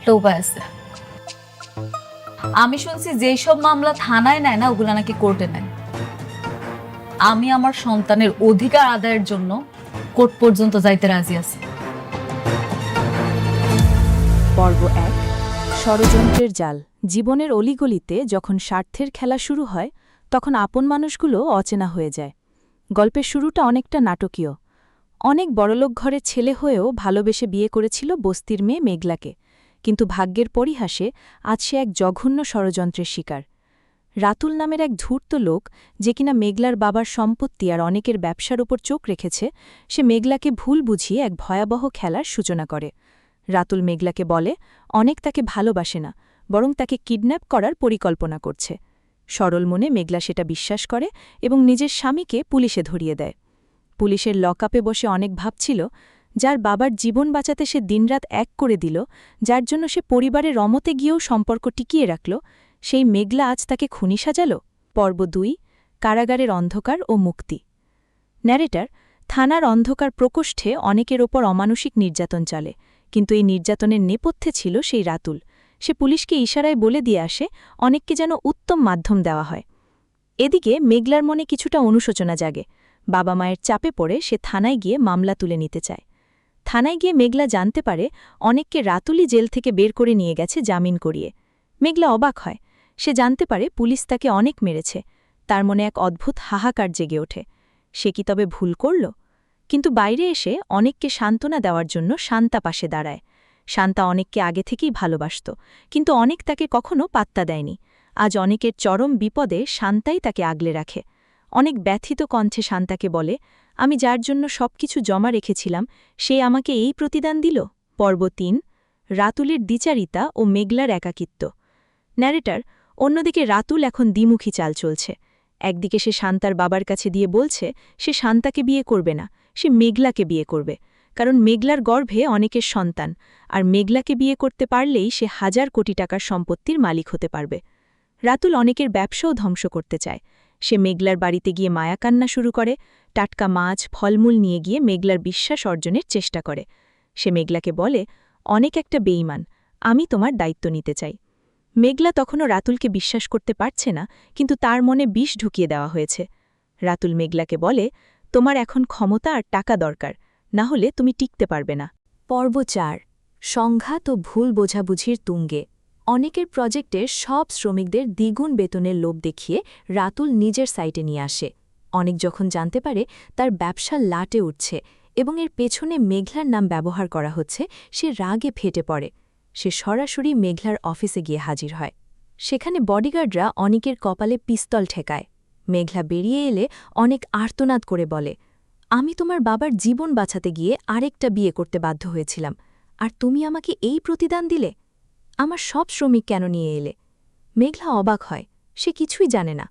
একটা উপায় আছে। আমি শুনছি যেই সব মামলা থানায় নেয় না ওগুলা নাকি কোর্টে নেয়। আমি আমার সন্তানের অধিকার আদায়ের জন্য কোর্ট পর্যন্ত যাইতে রাজি আছি। পর্ব ১ ষড়যন্ত্রের জাল। জীবনের অলিগলিতে যখন স্বার্থের খেলা শুরু হয় তখন আপন মানুষগুলো অচেনা হয়ে যায়। গল্পের শুরুটা অনেকটা নাটকীয়। অনেক বড়লোক ঘরের ছেলে হয়েও ভালোবেসে বিয়ে করেছিল বস্তির মেয়ে মেঘলাকে, কিন্তু ভাগ্যের পরিহাসে আজ সে এক জঘন্য ষড়যন্ত্রের শিকার। রাতুল নামের এক ধূর্ত লোক, যে কিনা মেঘলার বাবার সম্পত্তি আর অনেকের ব্যবসার ওপর চোখ রেখেছে, সে মেঘলাকে ভুল বুঝিয়ে এক ভয়াবহ খেলার সূচনা করে। রাতুল মেঘলাকে বলে অনেক তাকে ভালোবাসে না, বরং তাকে কিডন্যাপ করার পরিকল্পনা করছে। সরল মনে মেঘলা সেটা বিশ্বাস করে এবং নিজের স্বামীকে পুলিশে ধরিয়ে দেয়। পুলিশের লকআপে বসে অনেক ভাবছিল, যার বাবার জীবন বাঁচাতে সে দিনরাত এক করে দিল, যার জন্য সে পরিবারের রমতে গিয়েও সম্পর্ক টিকিয়ে রাখল, সেই মেঘলা আজ তাকে খুনি সাজাল। পর্ব ২ কারাগারের অন্ধকার ও মুক্তি। ন্যারেটর, থানার অন্ধকার প্রকোষ্ঠে অনেকের ওপর অমানসিক নির্যাতন চলে, কিন্তু এই নির্যাতনের নেপথ্যে ছিল সেই রাতুল। সে পুলিশকে ইশারায় বলে দিয়ে আসে অনেককে যেন উত্তম মাধ্যম দেওয়া হয়। এদিকে মেঘলার মনে কিছুটা অনুশোচনা জাগে। বাবা মায়ের চাপে পড়ে সে থানায় গিয়ে মামলা তুলে নিতে চায়। থানায় গিয়ে মেঘলা জানতে পারে অনেককে রাতুলই জেল থেকে বের করে নিয়ে গেছে জামিন করিয়ে। মেঘলা অবাক হয়। সে জানতে পারে পুলিশ তাকে অনেক মেরেছে। তার মনে এক অদ্ভুত হাহাকার জেগে ওঠে। সে কি তবে ভুল করল? কিন্তু বাইরে এসে অনেককে সান্ত্বনা দেওয়ার জন্য শান্তা পাশে দাঁড়ায়। শান্তা অনেককে আগে থেকেই ভালোবাসত, কিন্তু অনেক তাকে কখনো পাত্তা দেয়নি। আজ অনেকের চরম বিপদে শান্তাই তাকে আগলে রাখে। অনেক ব্যথিত কণ্ঠে শান্তাকে বলে, আমি যার জন্য সবকিছু জমা রেখেছিলাম সে আমাকে এই প্রতিদান দিল। পর্ব ৩ রাতুলের দ্বিচারিতা ও মেঘলার একাকিত্ব। ন্যারেটর, অন্যদিকে রাতুল এখন দ্বিমুখী চাল চলছে। একদিকে সে শান্তার বাবার কাছে দিয়ে বলছে সে শান্তাকে বিয়ে করবে না, সে মেঘলাকে বিয়ে করবে, কারণ মেঘলার গর্ভে অনেকের সন্তান, আর মেঘলাকে বিয়ে করতে পারলেই সে ১,০০০ কোটি টাকার সম্পত্তির মালিক হতে পারবে। রাতুল অনেকের ব্যবসাও ধ্বংস করতে চায়। সে মেঘলার বাড়িতে গিয়ে মায়াকান্না শুরু করে, টাটকা মাছ ফলমূল নিয়ে গিয়ে মেঘলার বিশ্বাস অর্জনের চেষ্টা করে। সে মেঘলাকে বলে, অনেক একটা বেঈমান, আমি তোমার দায়িত্ব নিতে চাই। মেঘলা তখনও রাতুলকে বিশ্বাস করতে পারছে না, কিন্তু তার মনে বিষ ঢুকিয়ে দেওয়া হয়েছে। রাতুল মেঘলাকে বলে, তোমার এখন ক্ষমতা আর টাকা দরকার, না হলে তুমি টিকতে পারবে না। পর্ব ৪ সংঘাত ও ভুল বোঝাবুঝির তুঙ্গে। অনেকের প্রজেক্টের সব শ্রমিকদের দ্বিগুণ বেতনের লোভ দেখিয়ে রাতুল নিজের সাইটে নিয়ে আসে। অনেক যখন জানতে পারে তার ব্যবসা লাটে উঠছে এবং এর পেছনে মেঘলার নাম ব্যবহার করা হচ্ছে, সে রাগে ফেটে পড়ে। সে সরাসরি মেঘলার অফিসে গিয়ে হাজির হয়। সেখানে বডিগার্ডরা অনেকের কপালে পিস্তল ঠেকায়। মেঘলা বেরিয়ে এলে অনেক আর্তনাদ করে বলে, আমি তোমার বাবার জীবন বাঁচাতে গিয়ে আরেকটা বিয়ে করতে বাধ্য হয়েছিলাম, আর তুমি আমাকে এই প্রতিদান দিলে? আমার সব শ্রমিক কেন নিয়ে এলে? মেঘলা অবাক হয়, সে কিছুই জানে না,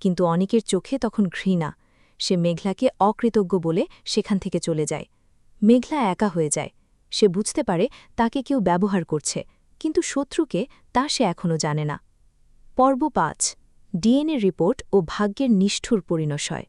কিন্তু অনেকের চোখে তখন ঘৃণা। সে মেঘলাকে অকৃতজ্ঞ বলে সেখান থেকে চলে যায়। মেঘলা একা হয়ে যায়। সে বুঝতে পারে তাকে কেউ ব্যবহার করছে, কিন্তু শত্রুকে তা সে এখনও জানে না। পর্ব ৫ ডিএনএ রিপোর্ট ও ভাগ্যের নিষ্ঠুর পরিণশয়।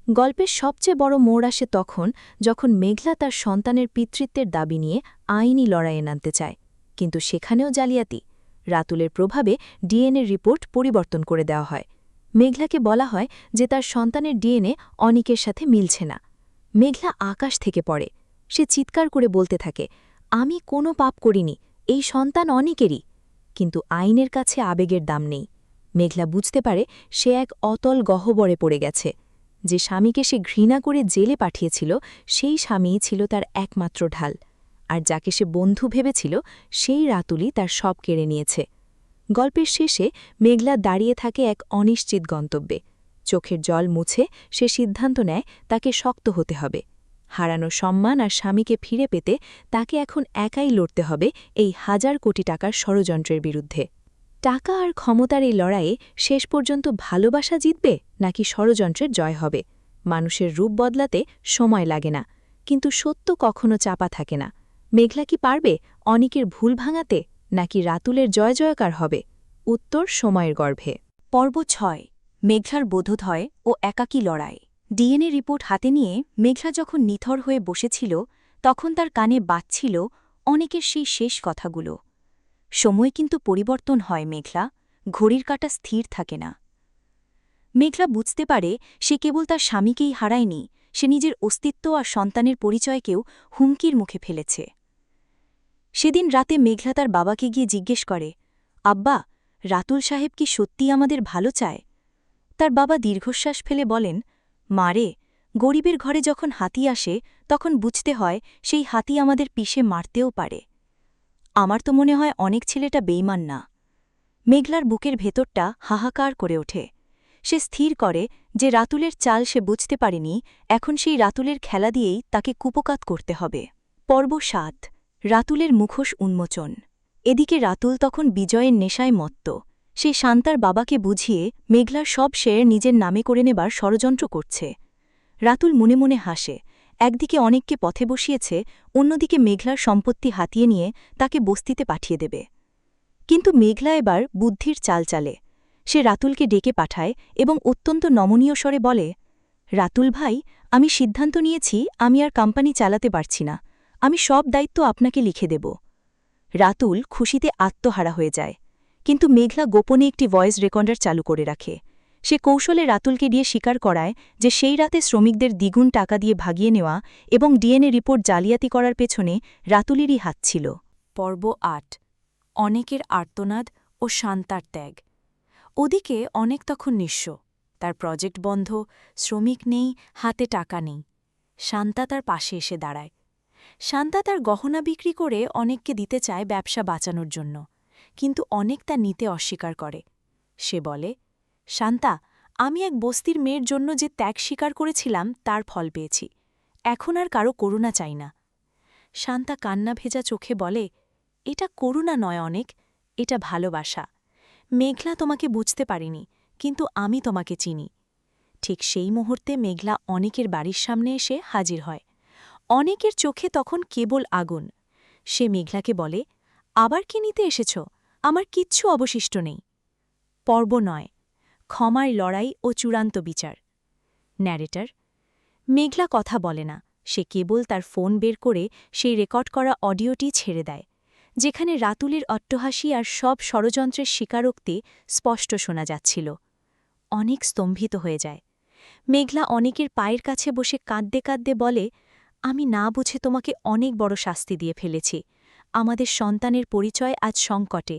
গল্পের সবচেয়ে বড় মোড় আসে তখন যখন মেঘলা তার সন্তানের পিতৃত্বের দাবি নিয়ে আইনি লড়াইয়ে নামতে চায়, কিন্তু সেখানেও জালিয়াতি। রাতুলের প্রভাবে ডিএনএ রিপোর্ট পরিবর্তন করে দেওয়া হয়। মেঘলাকে বলা হয় যে তার সন্তানের ডিএনএ অনিকের সাথে মিলছে না। মেঘলা আকাশ থেকে পড়ে। সে চিৎকার করে বলতে থাকে, আমি কোনো পাপ করিনি, এই সন্তান অনিকেরই। কিন্তু আইনের কাছে আবেগের দাম নেই। মেঘলা বুঝতে পারে সে এক অতল গহ্বরে পড়ে গেছে। যে স্বামীকে সে ঘৃণা করে জেলে পাঠিয়েছিল সেই স্বামীই ছিল তার একমাত্র ঢাল, আর যাকে সে বন্ধু ভেবেছিল সেই রাতুলই তার সব কেড়ে নিয়েছে। গল্পের শেষে মেঘলা দাঁড়িয়ে থাকে এক অনিশ্চিত গন্তব্যে। চোখের জল মুছে সে সিদ্ধান্ত নেয় তাকে শক্ত হতে হবে। হারানো সম্মান আর স্বামীকে ফিরে পেতে তাকে এখন একাই লড়তে হবে এই ১,০০০ কোটি টাকার ষড়যন্ত্রের বিরুদ্ধে। টাকা আর ক্ষমতার এই লড়াইয়ে শেষ পর্যন্ত ভালোবাসা জিতবে নাকি ষড়যন্ত্রের জয় হবে? মানুষের রূপ বদলাতে সময় লাগে না, কিন্তু সত্য কখনো চাপা থাকে না। মেঘলা কি পারবে অনিকের ভুল ভাঙাতে, নাকি রাতুলের জয় জয়কার হবে? উত্তর সময়ের গর্ভে। পর্ব ৬ মেঘলার বোধোদয় ও একাকী লড়াই। ডিএনএ রিপোর্ট হাতে নিয়ে মেঘলা যখন নিথর হয়ে বসেছিল, তখন তার কানে বাজছিল অনেকের সেই শেষ কথাগুলো। সময় কিন্তু পরিবর্তন হয় মেঘলা, ঘড়ির কাঁটা স্থির থাকে না। মেঘলা বুঝতে পারে সে কেবল তার স্বামীকেই হারায়নি, সে নিজের অস্তিত্ব আর সন্তানের পরিচয়কেও হুমকির মুখে ফেলেছে। সেদিন রাতে মেঘলা তার বাবাকে গিয়ে জিজ্ঞেস করে, আব্বা, রাতুল সাহেব কি সত্যিই আমাদের ভালো চায়? তার বাবা দীর্ঘশ্বাস ফেলে বলেন, মারে, গরিবের ঘরে যখন হাতি আসে তখন বুঝতে হয় সেই হাতি আমাদের পিষে মারতেও পারে। আমার তো মনে হয় অনেক ছেলেটা বেইমান না। মেঘলার বুকের ভেতরটা হাহাকার করে ওঠে। সে স্থির করে যে রাতুলের চাল সে বুঝতে পারেনি, এখন সেই রাতুলের খেলা দিয়েই তাকে কুপকাত করতে হবে। পর্ব ৭, রাতুলের মুখোশ উন্মোচন। এদিকে রাতুল তখন বিজয়ের নেশায় মত্ত। সে শান্তার বাবাকে বুঝিয়ে মেঘলার সব শেয়ার নিজের নামে করে নেবার ষড়যন্ত্র করছে। রাতুল মনে মনে হাসে, একদিকে অনেককে পথে বসিয়েছে, অন্যদিকে মেঘলার সম্পত্তি হাতিয়ে নিয়ে তাকে বস্তিতে পাঠিয়ে দেবে। কিন্তু মেঘলা এবার বুদ্ধির চাল চালে। সে রাতুলকে ডেকে পাঠায় এবং অত্যন্ত নমনীয় স্বরে বলে, রাতুল ভাই, আমি সিদ্ধান্ত নিয়েছি আমি আর কোম্পানি চালাতে পারছি না, আমি সব দায়িত্ব আপনাকে লিখে দেব। রাতুল খুশিতে আত্মহারা হয়ে যায়, কিন্তু মেঘলা গোপনে একটি ভয়েস রেকর্ডার চালু করে রাখে। সে কৌশলে রাতুলকে দিয়ে স্বীকার করায় যে সেই রাতে শ্রমিকদের দ্বিগুণ টাকা দিয়ে ভাগিয়ে নেওয়া এবং ডিএনএ রিপোর্ট জালিয়াতি করার পেছনে রাতুলেরই হাত ছিল। পর্ব ৮, অনেকের আর্তনাদ ও শান্তার ত্যাগ। ওদিকে অনেক তখন নিঃস্ব, তার প্রজেক্ট বন্ধ, শ্রমিক নেই, হাতে টাকা নেই। শান্তা তার পাশে এসে দাঁড়ায়। শান্তা তার গহনা বিক্রি করে অনেককে দিতে চায় ব্যবসা বাঁচানোর জন্য, কিন্তু অনেক তা নিতে অস্বীকার করে। সে বলে, শান্তা, আমি এক বস্তির মেয়ের জন্য যে ত্যাগ স্বীকার করেছিলাম তার ফল পেয়েছি, এখন আর কারো করুণা চাই না। শান্তা কান্না ভেজা চোখে বলে, এটা করুণা নয় অনেক, এটা ভালোবাসা। মেঘলা তোমাকে বুঝতে পারিনি, কিন্তু আমি তোমাকে চিনি। ঠিক সেই মুহূর্তে মেঘলা অনেকের বাড়ির সামনে এসে হাজির হয়। অনেকের চোখে তখন কেবল আগুন। সে মেঘলাকে বলে, আবার কি নিতে এসেছ? আমার কিচ্ছু অবশিষ্ট নেই। পর্ব ৯, ক্ষমার লড়াই ও চূড়ান্ত বিচার। ন্যারেটর। মেঘলা কথা বলে না, সে কেবল তার ফোন বের করে সেই রেকর্ড করা অডিওটি ছেড়ে দেয়, যেখানে রাতুলের অট্টহাসি আর সব ষড়যন্ত্রের স্বীকারোক্তি স্পষ্ট শোনা যাচ্ছিল। অনেক স্তম্ভিত হয়ে যায়। মেঘলা অনেকের পায়ের কাছে বসে কাঁদতে কাঁদতে বলে, আমি না বুঝে তোমাকে অনেক বড় শাস্তি দিয়ে ফেলেছি, আমাদের সন্তানের পরিচয় আজ সংকটে,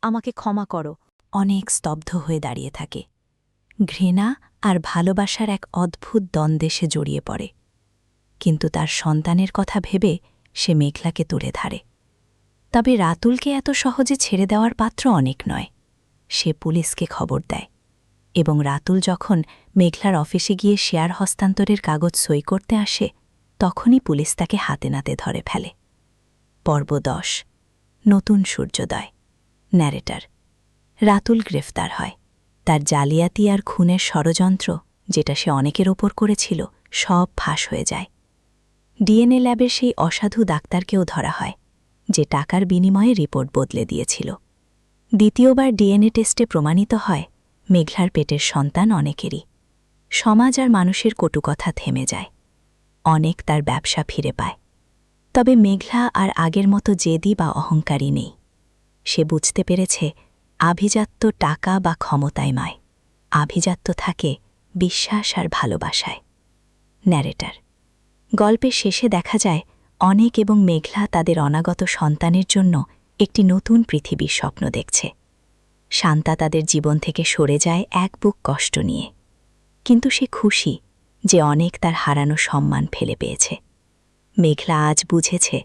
আমাকে ক্ষমা করো। অনেক স্তব্ধ হয়ে দাঁড়িয়ে থাকে। ঘৃণা আর ভালোবাসার এক অদ্ভুত দ্বন্দ্বে সে জড়িয়ে পড়ে, কিন্তু তার সন্তানের কথা ভেবে সে মেঘলাকে তুলে ধরে। তবে রাতুলকে এত সহজে ছেড়ে দেওয়ার পাত্র অনেক নয়। সে পুলিশকে খবর দেয়, এবং রাতুল যখন মেঘলার অফিসে গিয়ে শেয়ার হস্তান্তরের কাগজ সই করতে আসে, তখনই পুলিশ তাকে হাতে নাতে ধরে ফেলে। পর্ব ১০, নতুন সূর্যোদয়। ন্যারেটর। রাতুল গ্রেফতার হয়। তার জালিয়াতি আর খুনের ষড়যন্ত্র, যেটা সে অনেকের ওপর করেছিল, সব ফাঁস হয়ে যায়। ডিএনএ ল্যাবের সেই অসাধু ডাক্তারকেও ধরা হয়, যে টাকার বিনিময়ে রিপোর্ট বদলে দিয়েছিল। দ্বিতীয়বার ডিএনএ টেস্টে প্রমাণিত হয় মেঘলার পেটের সন্তান অনেকেরই। সমাজ আর মানুষের কটুকথা থেমে যায়। অনেক তার ব্যবসা ফিরে পায়। তবে মেঘলা আর আগের মতো জেদি বা অহংকারী নেই। সে বুঝতে পেরেছে আভিজাত্য টাকা বা ক্ষমতায় নয়, আভিজাত্য থাকে বিশ্বাস আর ভালোবাসায়। ন্যারেটর। গল্পের শেষে দেখা যায় অনেক এবং মেঘলা তাদের অনাগত সন্তানের জন্য একটি নতুন পৃথিবীর স্বপ্ন দেখছে। শান্তা তাদের জীবন থেকে সরে যায় এক বুক কষ্ট নিয়ে, কিন্তু সে খুশি যে অনেক তার হারানো সম্মান ফেলে পেয়েছে। মেঘলা আজ বুঝেছে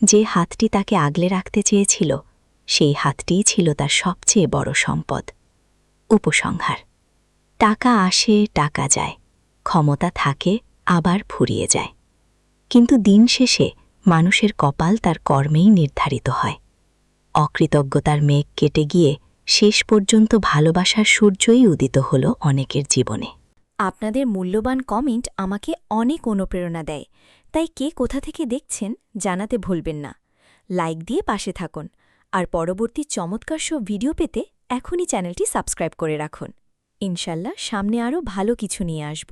যে হাতটি তাকে আগলে রাখতে চেয়েছিল, সেই হাতটিই ছিল তার সবচেয়ে বড় সম্পদ। উপসংহার। টাকা আসে, টাকা যায়, ক্ষমতা থাকে, আবার ফুরিয়ে যায়, কিন্তু দিন শেষে মানুষের কপাল তার কর্মেই নির্ধারিত হয়। অকৃতজ্ঞতার মেঘ কেটে গিয়ে শেষ পর্যন্ত ভালোবাসার সূর্যই উদিত হল অনেকের জীবনে। আপনাদের মূল্যবান কমেন্ট আমাকে অনেক অনুপ্রেরণা দেয়, তাই কে কোথা থেকে দেখছেন জানাতে ভুলবেন না। লাইক দিয়ে পাশে থাকুন, আর পরবর্তী চমৎকার সব ভিডিও পেতে এখনই চ্যানেলটি সাবস্ক্রাইব করে রাখুন। ইনশাল্লাহ সামনে আরও ভালো কিছু নিয়ে আসব।